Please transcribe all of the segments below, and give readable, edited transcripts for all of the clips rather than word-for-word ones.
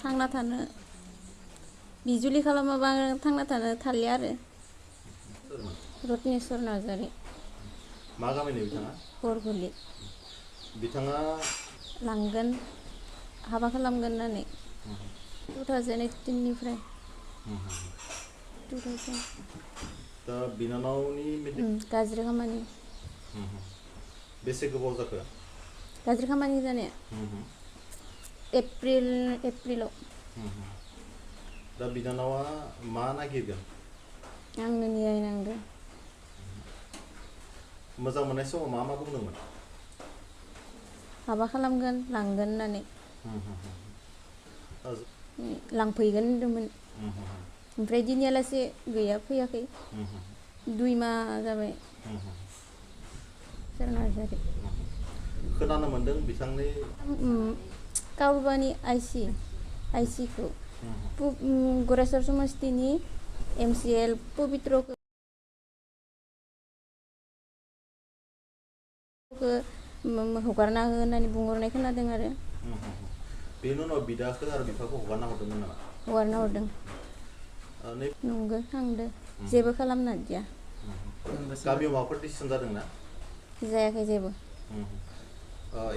थांना थानो बिजुलि खालामाबा थांना थानो थालिया आरो रत्नेस्वर नार्जारि मा गामिनि बिथाङा बरगुलि बिथाङा लांगोन हाबा खालामगोन होननानै 2018 निफ्राय 2000 दा बिनानावनि गाज्रि खामानि बेसे गोबाव जाखो गाज्रि खामानि जानाया एप्रिलाव दा बिनानावा मा नागिरगोन आंनो न्याय नांगौ मोजां मोननाय समाव मा मा बुंदोंमोन हाबा खालामगोन लांगोन होननानै लांफैगोन होनदोंमोन ओमफ्राय दिनैयालासे गैया फैयाखै 2 माह जाबाय नार्जारि खोनानो मोन्दों बिथांनि कावरबानि आइसि खौ गरेस्वर समस्तिनि MCL पबित्रखौ हगारना हो होननानै बुंहरनाय खोनादों आरो बेनि उनाव बिदाखौ आरो बिफाखौ हगारना हरदोंमोन नामा हगारना हरदों नंगौ थांदो जेबो खालामना दिया गामियाव माबाफोर डिसिसन जादोंना जायाखै जेबो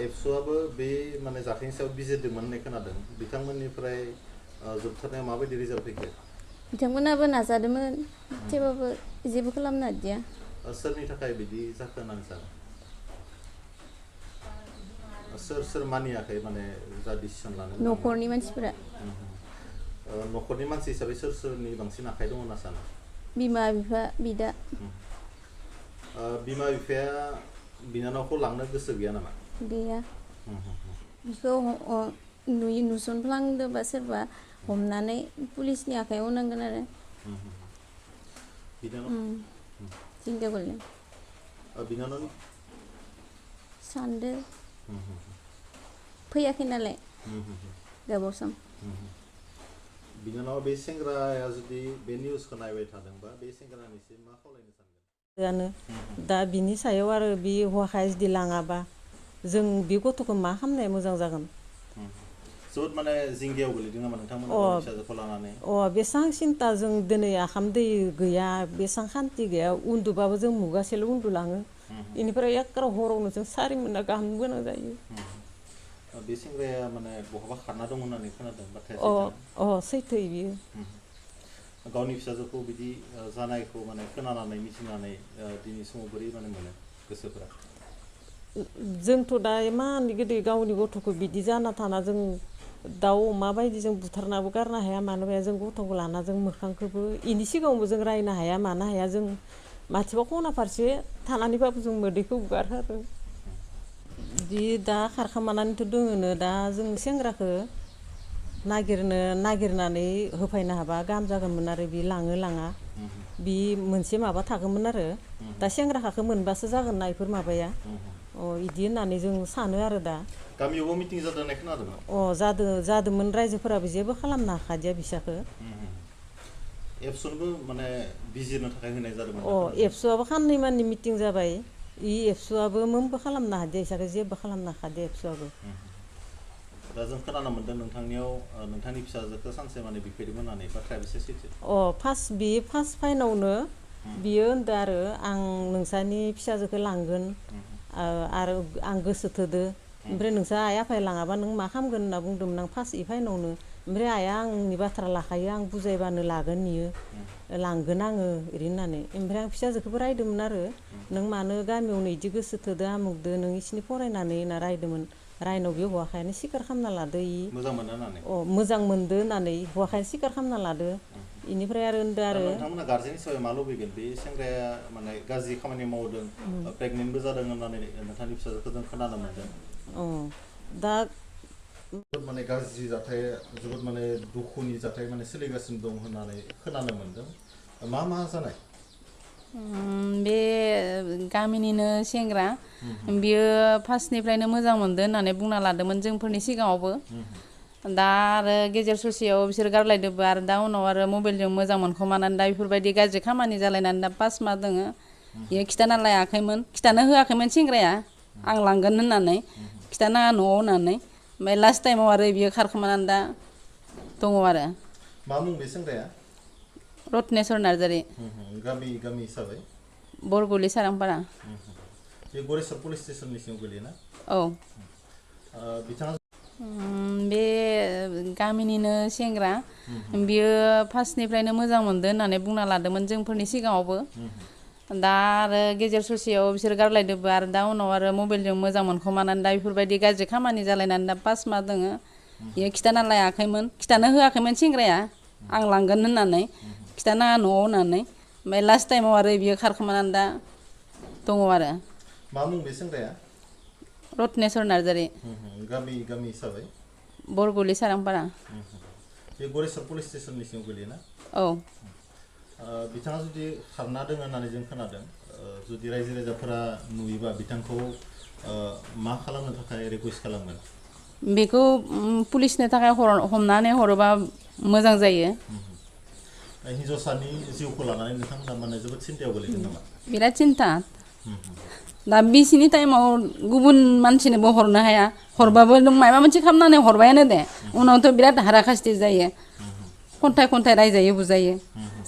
एबसुआबो बे माने जाथायनि सायाव बिजिरदोंमोन होननाय खोनादों बिथांमोननिफ्राय जोबथारनायाव माबायदि रिजाल्ट फैखो बिथांमोनाबो नाजादोंमोन थेवबाबो जेबो खालामनो हादिया सोरनि थाखाय बिदि जाखो होननानै सानो सोर मानियाखै माने जा डिसिसन लानो न'खरनि मानसिफोरा न'खरनि मानसि हिसाबै सोरनि बांसिन आखाइ दङ होनना सानो बिमा बिफा बिदा बिमा बिफाया बिनानावखौ लांनो गोसो गैया नामा गैया बिखौ नुसनफ्लांदोंबा सोरबा हमनानै पुलिसनि आखायाव होनांगोन आरो जिंगा गोलैदों बिनानाव सानदो फैयाखै नालाय गोबाव सम बिनानावा बे सेंग्राया जुदि बे निउसखौ नायबाय थादोंबा बे सेंग्रानिसिम मा खावलायनो सानगोन दा बिनि सायाव आरो बे हौवाया जुदि लाङाबा जों बे गथ'खौ मा खालामनाया मोजां जागोन जोबोद माने जिंगायाव गोलैदों नामा नोंथांमोना फिसाजोखौ लानानै बेसां सिन्था जों दिनै आखाम दै गैया बेसां खान्थि गैया उन्दुबाबो जों मुगासेल' उन्दुलाङो बेनिफ्राय एकाराव हरावनो जों 4 मोना गाहाम गोनां जायो बे सेंग्राया माने बहाबा खारना दं होननानै खोनादों बाथ्राया सैथो बियो गावनि फिसाजोखौ बिदि जानायखौ माने खोनानानै मिथिनानै दिनै समाव बोरै माने मोनो गोसोफोरा जोंथ' दा इमान गिदिर गावनि गथ'खौ बिदि जाना थाना जों दाउ अमा बायदि जों बुथारनाबो गारनो हाया मानो हाया जों गथ'खौ लाना जों मोखांखौबो इनि सिगाङावबो जों रायनो हाया मानो हाया जों माथिबा खना फारसे थानानैबाबो जों मोदैखौ हुगारथारो बिदि दा खारखोमानानैथ' दोङोनो दा जों सेंग्राखौ नागिरनानै होफैनो हाबा गाहाम जागौमोन आरो बि लाङो लाङा बि मोनसे माबा थागौमोन आरो दा सेंग्राखौ मोनबासो जागोन ना इफोर माबाया इदि होननानै जों सानो आरो दा गामियावबो मिटिं जादों होननाय खोनादों जादोंमोन रायजोफोराबो जेबो खालामनो हाखादिया बिसाखौ एबसुनोबो माने बिजिरनो थाखाय होनाय जादोंमोन एबसुआबो खाननै माननि मिटिं जाबाय एबसुआबो मोनबो खालामनो हादिया इसाखौ जेबो खालामनो हादिया एबसुआबो दा जों खोनानो मोन्दों नोंथांनि फिसाजोखौ सानसे माने बिफैदोंमोन होननानै बाथ्राया बेसे सैथो फार्स्ट फाइनावनो बियो होनदों आरो आं नोंसानि फिसाजोखौ लांगोन आरो आं गोसो थोदो ओमफ्राय नोंसा आइ आफाया लाङाबा नों मा खालामगोन होनना बुंदोंमोन आं फार्स्ट फाइनावनो ओमफ्राय आइया आंनि बाथ्रा लाखायो आं बुजायबानो लागोन इयो लांगोन आङो ओरै होननानै ओमफ्राय आं फिसाजोखौबो रायदोंमोन आरो नों मानो गामियावनो इदि गोसो थोदो आमुगदो नों इसिनि फरायनानै होनना रायदोंमोन रायनाव बे हौवाखायानो सिखार खालामना लादो मोजां मोनदो होननानै हौवाखाया सिखार खालामना लादो इनिफ्राय आरो होनदो आरो नोंथांमोना गार्जेन हिसाबै मा लुबैगोन बे सेंग्राया माने गाज्रि खामानि मावदों प्रेगनेन्टबो जादों होननानै नोंथांनि फिसाजोखौ जों खोनानो मोन्दों दा माने गाज्रि जाथाय जोबोद माने दुखुनि जाथाय माने सोलिगासिनो दं होननानै खोनानो मोन्दों मा जानाय बे गामिनिनो सेंग्रा बियो फार्स्टनिफ्रायनो मोजां मोनदो होननानै बुंना लादोंमोन जोंफोरनि सिगाङावबो दा आरो गेजेर ससेयाव बिसोर गारलायदोंबो आरो दा उनाव आरो मबाइलजों मोजां मोनखोमानानै दा बेफोरबायदि गाज्रि खामानि जालायनानै दा 5 माह दोङो बियो खिथाना खिथानो होआखैमोन सेंग्राया आं लांगोन होननानै खिथानाङा न'आव होननानै ओमफ्राय लास्ट टाइमाव आरो बियो खारखोमानानै दा दङ आरो मा मुं बे सेंग्राया रत्नेस्वर नार्जारि गामि हिसाबै बरगुलि सारांपारा बे गरेस्वर पुलिस स्टेसननि सिङाव गोलैयोना औ बिथाङा बे गामिनिनो सेंग्रा बियो फार्स्टनिफ्रायनो मोजां मोनदों होननानै बुंना लादोंमोन जोंफोरनि सिगाङावबो दा आरो गेजेर ससेयाव बिसोर गारलायदोंबो आरो दा उनाव आरो मबाइलजों मोजां मोनखोमानानै दा बेफोरबायदि गाज्रि खामानि जालायनानै दा 5 माह दोङो बियो खिथाना लायाखैमोन खिथानो होआखैमोन सेंग्राया आं लांगोन होननानै खिथानाङा न'आव होननानै ओमफ्राय लास्ट टाइमाव आरो बियो खारखोमानानै दा दङ आरो मा मुं बे सेंग्राया रत्नेस्वर नार्जारि गामि हिसाबै बरगुलि सारांपारा बे गरेस्वर पुलिस स्टेसननि सिङाव गोलैयोना औ बिथाङा जुदि खारना दङ होननानै जों खोनादों जुदि रायजो राजाफोरा नुयोबा बिथांखौ मा खालामनो थाखाय रिकुवेस्ट खालामगोन बेखौ पुलिसनो थाखाय हमनानै हरोबा मोजां जायो हिन्जावसानि जिउखौ लानानै नोंथांमोना माने जोबोद सिन्थायाव गोलैदों नामा बिराद सिन्था दा बिसिनि टाइमाव गुबुन मानसिनोबो हरनो हाया हरबाबो नों माबा मोनसे खालामनानै हरबायानो दे उनावथ' बिराद हाराखास्ति जायो खन्थाइ रायजायो बुजायो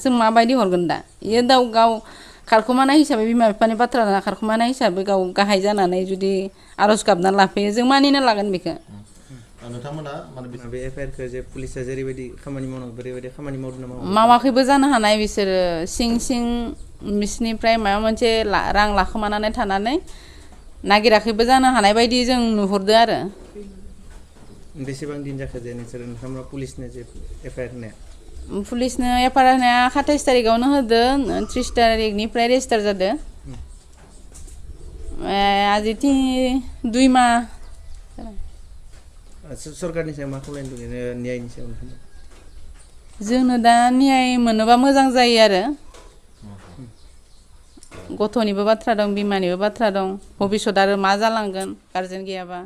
जों माबायदि हरगोन दा इयो गाव खारखुमानाय हिसाबै बिमा बिफानि बाथ्रा लाना खारखुमानाय हिसाबै गाव गाहाय जानानै जुदि आर'ज गाबना लाफैयो जों मानिना लागोन बेखौ नोंथांमोना माने बे एफआइआरखौ जे पुलिसा जेरैबायदि खामानि मावनांगौ ओरैबायदि खामानि मावदों ना मावाखैबो जानो हानाय बिसोरो सिं बिसोरनिफ्राय माबा मोनसे रां लाखोमानानै थानानै नागिराखैबो जानो हानाय बायदि जों नुहुरदो आरो बेसेबां दिन जाखो जे नोंथांमोना पुलिसनो जे एफआइआर होनाया पुलिसनो एफआइआर होनाया 27 तारिखआवनो होदों 30 तारिखनिफ्राय रेजिस्टार जादों आजिथि 2 माह सरकारनि सायाव मा खालामनो लुगैयो न्यायनि सायाव जोंनो दा न्याय मोनोबा मोजां जायो आरो गथ'निबो बाथ्रा दं बिमानिबो बाथ्रा दं भबिष्यत आरो मा जालांगोन गारजेन गैयाबा